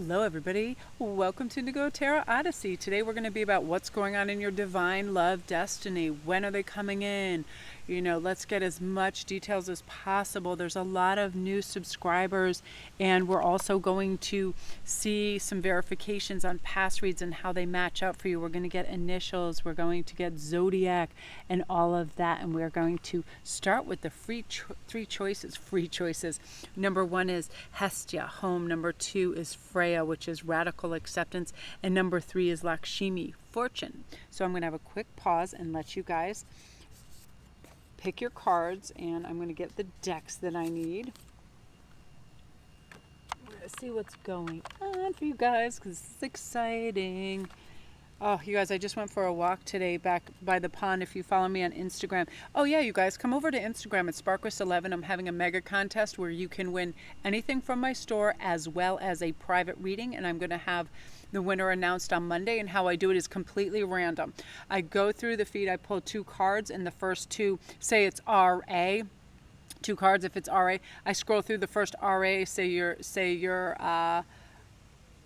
Hello everybody, welcome to Indigo Tarot Odyssey. Today we're going to be about what's going on in your divine love destiny. When are they coming in? Let's get as much details as possible. There's a lot of new subscribers, and we're also going to see some verifications on past reads and how they match up for you. We're going to get initials, we're going to get zodiac and all of that, and we're going to start with the free choices. Number 1 is Hestia, home. Number 2 is Freya, which is radical acceptance, and number 3 is Lakshmi, fortune. So I'm going to have a quick pause and let you guys pick your cards, and I'm going to get the decks that I need. I'm going to see what's going on for you guys because it's exciting. Oh, you guys, I just went for a walk today back by the pond. If you follow me on Instagram. Oh, yeah, you guys, come over to Instagram at Sparkris11. I'm having a mega contest where you can win anything from my store as well as a private reading. And I'm going to have the winner announced on Monday. And how I do it is completely random. I go through the feed. I pull 2 cards, and the first 2, say it's RA. 2 cards if it's RA. I scroll through the first RA, say you're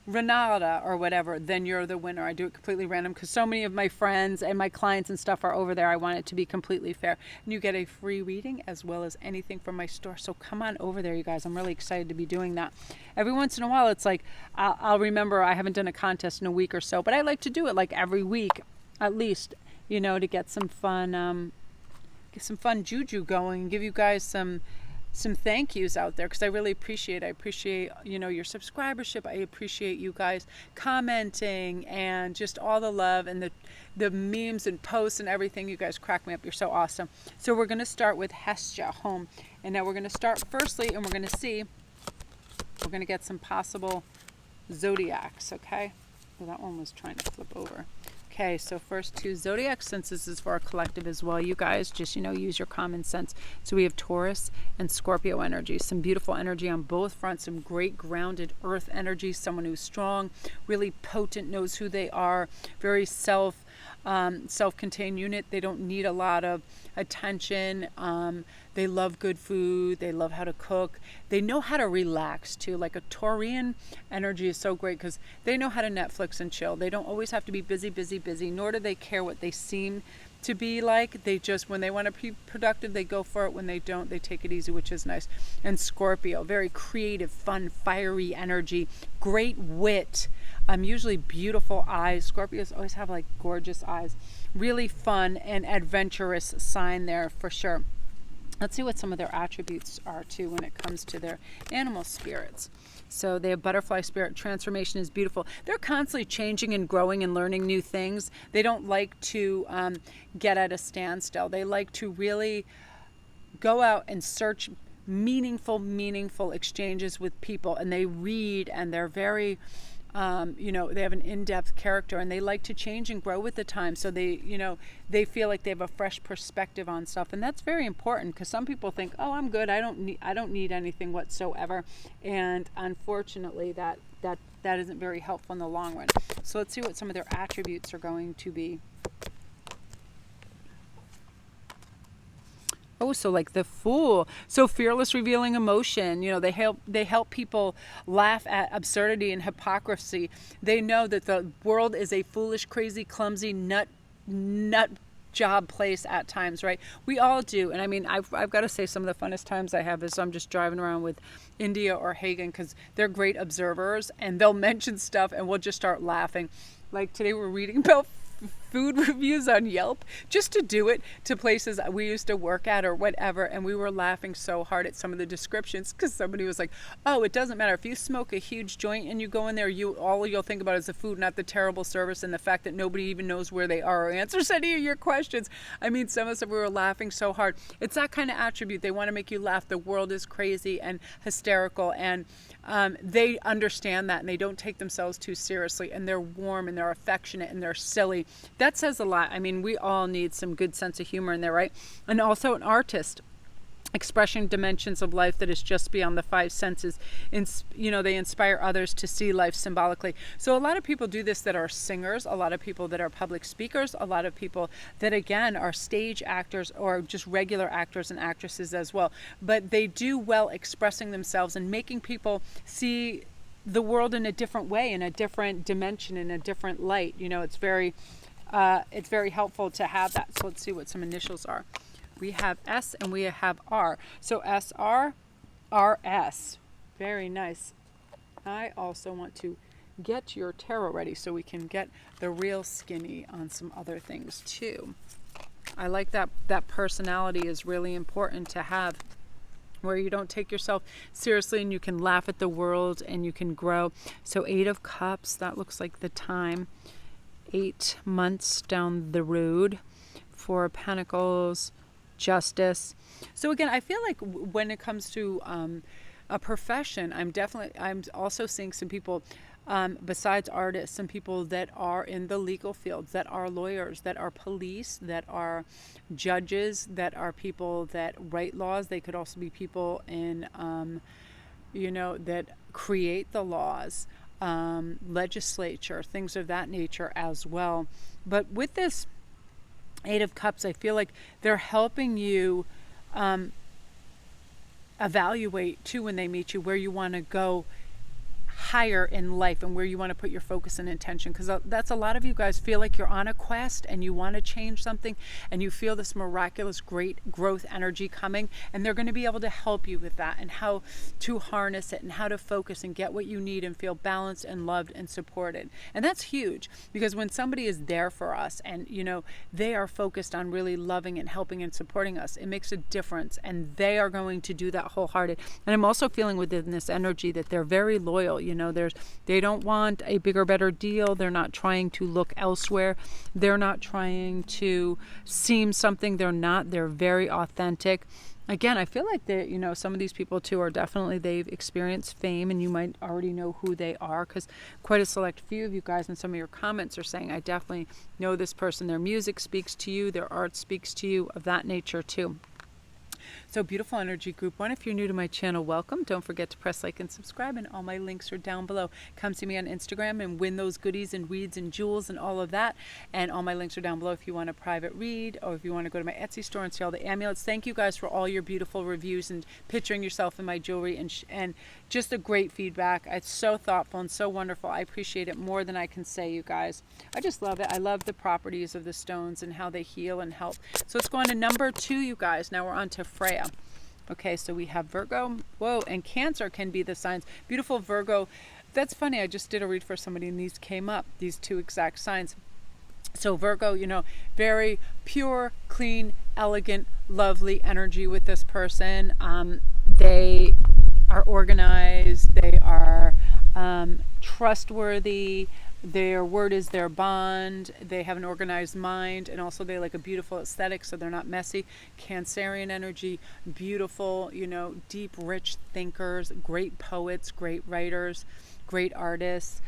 Renata or whatever, then you're the winner. I do it completely random because so many of my friends and my clients and stuff are over there. I want it to be completely fair. And you get a free reading as well as anything from my store. So come on over there, you guys. I'm really excited to be doing that. Every once in a while, it's like, I'll remember I haven't done a contest in a week or so, but I like to do it like every week at least, to get some fun, juju going and give you guys some thank yous out there because I really appreciate your subscribership. I appreciate you guys commenting and just all the love and the memes and posts and everything. You guys crack me up. You're so awesome. So we're going to start with Hestia, home, and now we're going to start firstly, and we're going to get some possible zodiacs. Okay, well, that one was trying to flip over. Okay, so first 2 zodiacs, since this is for a collective as well, you guys just, use your common sense. So we have Taurus and Scorpio energy, some beautiful energy on both fronts, some great grounded earth energy, someone who's strong, really potent, knows who they are, very self-contained unit. They don't need a lot of attention. They love good food. They love how to cook. They know how to relax too. Like a Taurian energy is so great because they know how to Netflix and chill. They don't always have to be busy, nor do they care what they seem to be like. They just, when they want to be productive, they go for it. When they don't, they take it easy, which is nice. And Scorpio, very creative, fun, fiery energy, great wit, usually beautiful eyes. Scorpios always have like gorgeous eyes. Really fun and adventurous sign there for sure. Let's see what some of their attributes are too when it comes to their animal spirits. So they have butterfly spirit. Transformation is beautiful. They're constantly changing and growing and learning new things. They don't like to get at a standstill. They like to really go out and search meaningful exchanges with people. And they read, and they're very they have an in-depth character, and they like to change and grow with the time. So they feel like they have a fresh perspective on stuff, and that's very important because some people think, oh, I'm good. I don't need anything whatsoever, and unfortunately, that isn't very helpful in the long run. So let's see what some of their attributes are going to be. Oh, so like the Fool. So fearless, revealing emotion. They help people laugh at absurdity and hypocrisy. They know that the world is a foolish, crazy, clumsy, nut job place at times, right? We all do. And I mean, I've got to say, some of the funnest times I have is I'm just driving around with India or Hagen because they're great observers, and they'll mention stuff and we'll just start laughing. Like today we're reading about food reviews on Yelp just to do it to places we used to work at or whatever, and we were laughing so hard at some of the descriptions because somebody was like, oh, it doesn't matter if you smoke a huge joint and you go in there, all you'll think about is the food, not the terrible service and the fact that nobody even knows where they are or answers any of your questions. I mean, some of us, we were laughing so hard. It's that kind of attribute. They want to make you laugh. The world is crazy and hysterical, and they understand that, and they don't take themselves too seriously, and they're warm and they're affectionate and they're silly. That says a lot. I mean, we all need some good sense of humor in there, right? And also an artist. expression dimensions of life that is just beyond the five senses. They inspire others to see life symbolically. So a lot of people do this that are singers, a lot of people that are public speakers, a lot of people that, again, are stage actors or just regular actors and actresses as well. But they do well expressing themselves and making people see the world in a different way, in a different dimension, in a different light. You know, it's very helpful to have that. So let's see what some initials are. We have S and we have R. So SR, RS. Very nice. I also want to get your tarot ready so we can get the real skinny on some other things too. I like that personality is really important to have, where you don't take yourself seriously and you can laugh at the world and you can grow. So 8 of Cups, that looks like the time. 8 months down the road. 4 of Pentacles, Justice. So again, I feel like when it comes to a profession, I'm also seeing some people besides artists, some people that are in the legal fields, that are lawyers, that are police, that are judges, that are people that write laws. They could also be people in, that create the laws, legislature, things of that nature as well. But with this 8 of Cups, I feel like they're helping you evaluate too, when they meet you, where you want to go higher in life and where you want to put your focus and intention, because that's a lot of you guys feel like you're on a quest and you want to change something and you feel this miraculous great growth energy coming, and they're going to be able to help you with that and how to harness it and how to focus and get what you need and feel balanced and loved and supported. And that's huge, because when somebody is there for us and they are focused on really loving and helping and supporting us, it makes a difference, and they are going to do that wholehearted. And I'm also feeling within this energy that they're very loyal. They don't want a bigger, better deal. They're not trying to look elsewhere. They're not trying to seem something they're not. They're very authentic. Again, I feel like some of these people too are definitely, they've experienced fame, and you might already know who they are, because quite a select few of you guys in some of your comments are saying, I definitely know this person. Their music speaks to you. Their art speaks to you, of that nature too. So beautiful energy, group 1. If you're new to my channel, welcome. Don't forget to press like and subscribe, and all my links are down below. Come see me on Instagram and win those goodies and reads and jewels and all of that. And all my links are down below if you want a private read, or if you want to go to my Etsy store and see all the amulets. Thank you guys for all your beautiful reviews and picturing yourself in my jewelry, and just a great feedback. It's so thoughtful and so wonderful. I appreciate it more than I can say, you guys. I just love it. I love the properties of the stones and how they heal and help. So let's go on to number 2, you guys. Now we're on to Freya. Okay, so we have Virgo, and Cancer can be the signs. Beautiful Virgo. That's funny, I just did a read for somebody and these came up, these 2 exact signs. So Virgo, very pure, clean, elegant, lovely energy with this person. They are organized, they are trustworthy, their word is their bond, they have an organized mind, and also they like a beautiful aesthetic, so they're not messy. Cancerian energy, beautiful, deep, rich thinkers, great poets, great writers, great artists.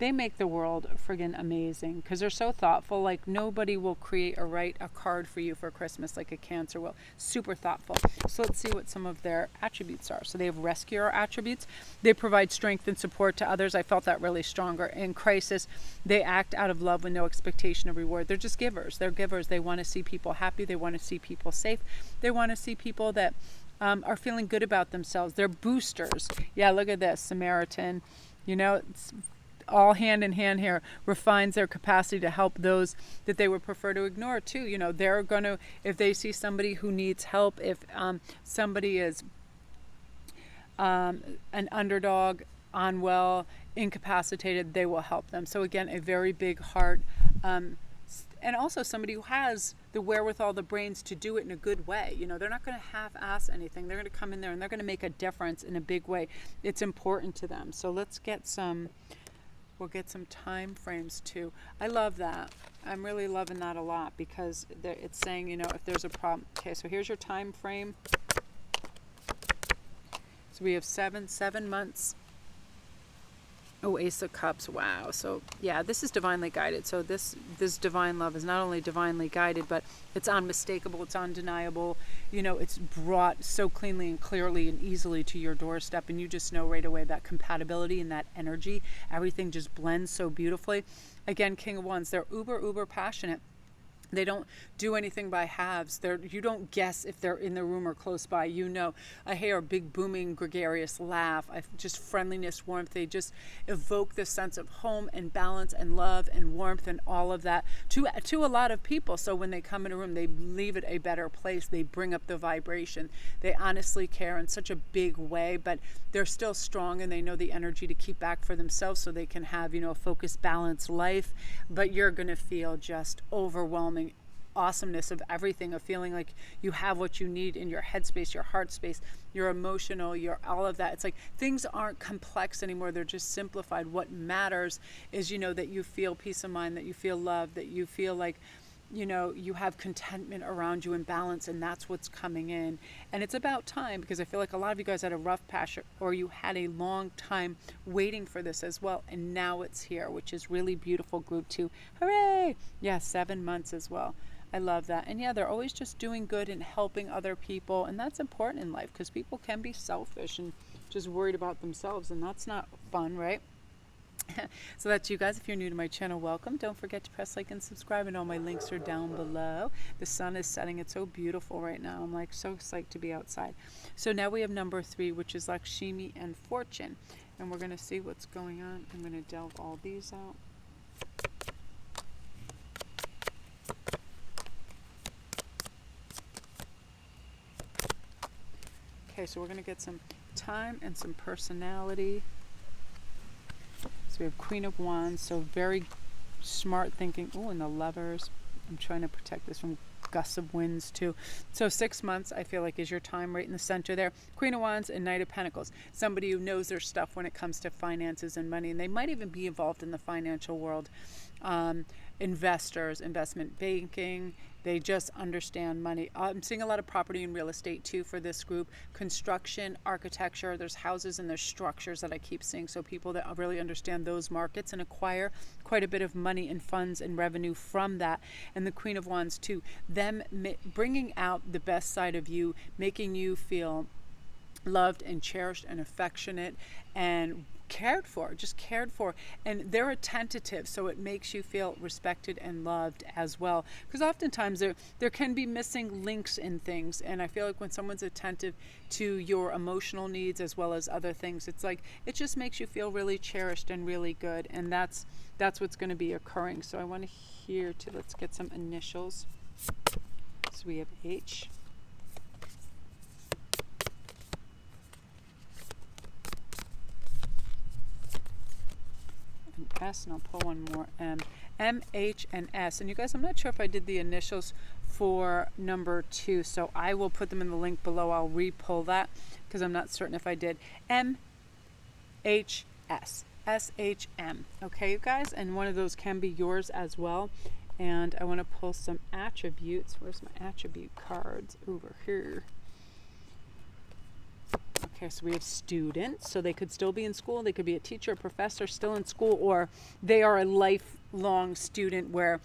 They make the world friggin' amazing, because they're so thoughtful. Like, nobody will create or write a card for you for Christmas like a Cancer will. Super thoughtful. So let's see what some of their attributes are. So they have rescuer attributes. They provide strength and support to others. I felt that really stronger. In crisis, they act out of love with no expectation of reward. They're just givers. They're givers. They want to see people happy. They want to see people safe. They want to see people that are feeling good about themselves. They're boosters. Yeah, look at this. Samaritan. It's all hand in hand here, refines their capacity to help those that they would prefer to ignore too. They're going to, if they see somebody who needs help, if somebody is an underdog, unwell, incapacitated, they will help them. So again, a very big heart, and also somebody who has the wherewithal, the brains to do it in a good way. They're not going to half-ass anything. They're going to come in there and they're going to make a difference in a big way. It's important to them. So let's get some. We'll get some time frames too. I love that. I'm really loving that a lot, because it's saying, if there's a problem. Okay, so here's your time frame. So we have 7 months. Oh, Ace of Cups. Wow. So yeah, this is divinely guided. So this divine love is not only divinely guided, but it's unmistakable. It's undeniable. It's brought so cleanly and clearly and easily to your doorstep. And you just know right away that compatibility and that energy, everything just blends so beautifully. Again, King of Wands, they're uber, uber passionate. They don't do anything by halves. You don't guess if they're in the room or close by. You know, I hear a big booming gregarious laugh. Just friendliness, warmth. They just evoke this sense of home and balance and love and warmth and all of that to a lot of people. So when they come in a room, they leave it a better place. They bring up the vibration. They honestly care in such a big way, but they're still strong and they know the energy to keep back for themselves so they can have, a focused, balanced life. But you're going to feel just overwhelming awesomeness of everything, of feeling like you have what you need in your headspace, your heart space, your emotional, your all of that. It's like things aren't complex anymore. They're just simplified. What matters is, that you feel peace of mind, that you feel love, that you feel like, you have contentment around you and balance, and that's what's coming in. And it's about time, because I feel like a lot of you guys had a rough patch, or you had a long time waiting for this as well, and now it's here, which is really beautiful. Group 2, hooray! Yeah, 7 months as well. I love that. And yeah, they're always just doing good and helping other people, and that's important in life, because people can be selfish and just worried about themselves, and that's not fun, right? So that's you guys. If you're new to my channel, welcome. Don't forget to press like and subscribe, and all my links are down below. The sun is setting. It's so beautiful right now. I'm like so psyched to be outside. So now we have number 3, which is Lakshmi and Fortune, and we're going to see what's going on. I'm going to delve all these out. Okay, so we're going to get some time and some personality. So we have Queen of Wands, so very smart thinking. Oh, and the Lovers. I'm trying to protect this from gusts of winds too. So 6 months, I feel like, is your time right in the center there. Queen of Wands and Knight of Pentacles. Somebody who knows their stuff when it comes to finances and money, and they might even be involved in the financial world. Investors, investment banking, they just understand money. I'm seeing a lot of property and real estate too for this group. Construction, architecture, there's houses and there's structures that I keep seeing. So people that really understand those markets and acquire quite a bit of money and funds and revenue from that. And the Queen of Wands too, them bringing out the best side of you, making you feel loved and cherished and affectionate and cared for, just cared for. And they're attentive, so it makes you feel respected and loved as well, because oftentimes there can be missing links in things, and I feel like when someone's attentive to your emotional needs as well as other things, it's like it just makes you feel really cherished and really good, and that's what's going to be occurring. So I want to hear to let's get some initials. So we have H, S, and I'll pull one more, M. M, H, and S. And you guys, I'm not sure if I did the initials for number 2, so I will put them in the link below. I'll re-pull that because I'm not certain if I did. M, H, S. S, H, M. Okay, you guys? And one of those can be yours as well. And I want to pull some attributes. Where's my attribute cards? Over here. Okay, so we have students, so they could still be in school. They could be a teacher, a professor, still in school, or they are a lifelong student where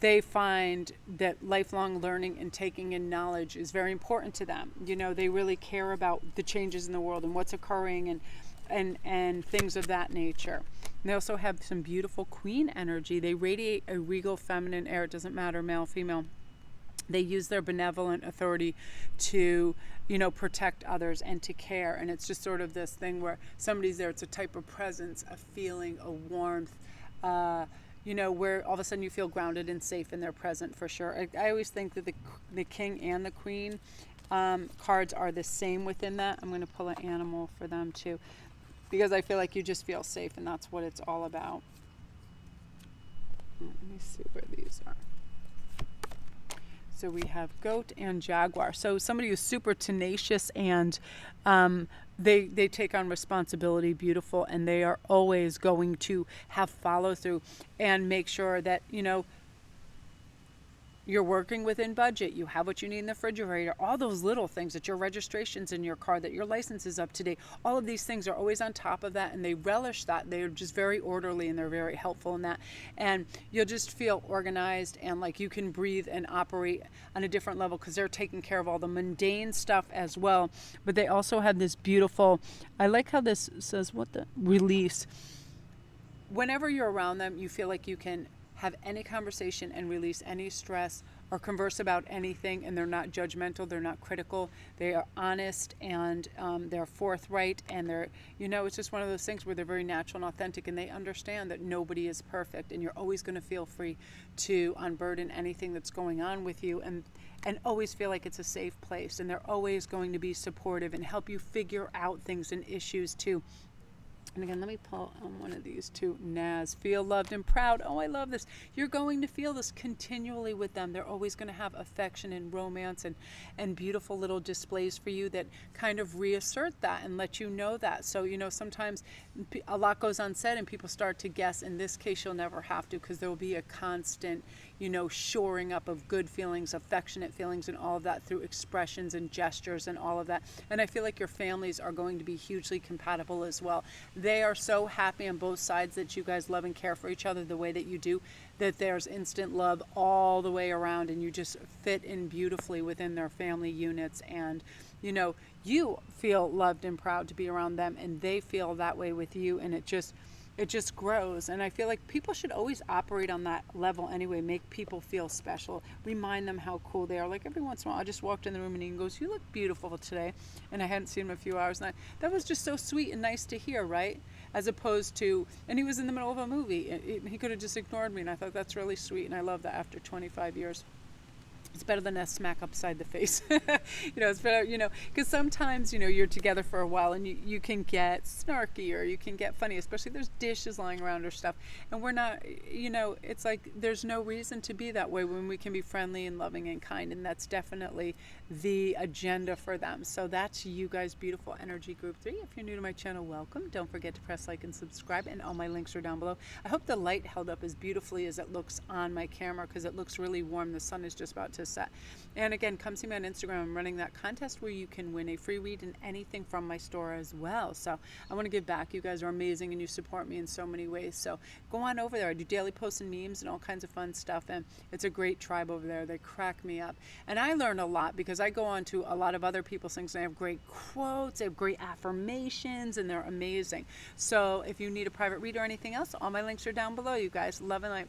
they find that lifelong learning and taking in knowledge is very important to them. They really care about the changes in the world and what's occurring and things of that nature. And they also have some beautiful queen energy. They radiate a regal feminine air. It doesn't matter, male, female. They use their benevolent authority to, protect others and to care. And it's just sort of this thing where somebody's there. It's a type of presence, a feeling, a warmth, where all of a sudden you feel grounded and safe in their presence for sure. I always think that the king and the queen cards are the same within that. I'm going to pull an animal for them too, because I feel like you just feel safe, and that's what it's all about. Let me see where these are. So we have goat and jaguar. So somebody who's super tenacious and they take on responsibility, beautiful, and they are always going to have follow through and make sure that, you're working within budget, you have what you need in the refrigerator, all those little things, that your registration's in your car, that your license is up to date. All of these things are always on top of that, and they relish that. They're just very orderly and they're very helpful in that. And you'll just feel organized and like you can breathe and operate on a different level because they're taking care of all the mundane stuff as well. But they also have this beautiful, I like how this says, release. Whenever you're around them, you feel like you can have any conversation and release any stress or converse about anything, and they're not judgmental, they're not critical, they are honest, and they're forthright, and they're, it's just one of those things where they're very natural and authentic, and they understand that nobody is perfect, and you're always going to feel free to unburden anything that's going on with you, and always feel like it's a safe place, and they're always going to be supportive and help you figure out things and issues too. And again, let me pull on one of these two. Naz, feel loved and proud. Oh, I love this. You're going to feel this continually with them. They're always going to have affection and romance and beautiful little displays for you that kind of reassert that and let you know that. So, sometimes a lot goes unsaid and people start to guess. In this case, you'll never have to, because there will be a constant, shoring up of good feelings, affectionate feelings, and all of that through expressions and gestures and all of that. And I feel like your families are going to be hugely compatible as well. They are so happy on both sides that you guys love and care for each other the way that you do, that there's instant love all the way around, and you just fit in beautifully within their family units. And you feel loved and proud to be around them, and they feel that way with you, and it just grows. And I feel like people should always operate on that level anyway. Make people feel special, remind them how cool they are. Like every once in a while, I just walked in the room and he goes, "You look beautiful today," and I hadn't seen him in a few hours, and that was just so sweet and nice to hear, right? As opposed to, and he was in the middle of a movie, he could have just ignored me, and I thought that's really sweet, and I love that after 25 years. It's better than a smack upside the face. It's better, because sometimes, you're together for a while and you can get snarky, or you can get funny, especially if there's dishes lying around or stuff. And we're not, it's like there's no reason to be that way when we can be friendly and loving and kind. And that's definitely the agenda for them. So that's you guys, beautiful energy group 3. If you're new to my channel, welcome. Don't forget to press like and subscribe, and all my links are down below. I hope the light held up as beautifully as it looks on my camera, because it looks really warm. The sun is just about to set. And again, come see me on Instagram. I'm running that contest where you can win a free read and anything from my store as well. So I want to give back. You guys are amazing, and you support me in so many ways. So go on over there. I do daily posts and memes and all kinds of fun stuff, and it's a great tribe over there. They crack me up, and I learn a lot because I go on to a lot of other people's things, and they have great quotes, they have great affirmations, and they're amazing. So if you need a private read or anything else, all my links are down below, you guys. Love and light.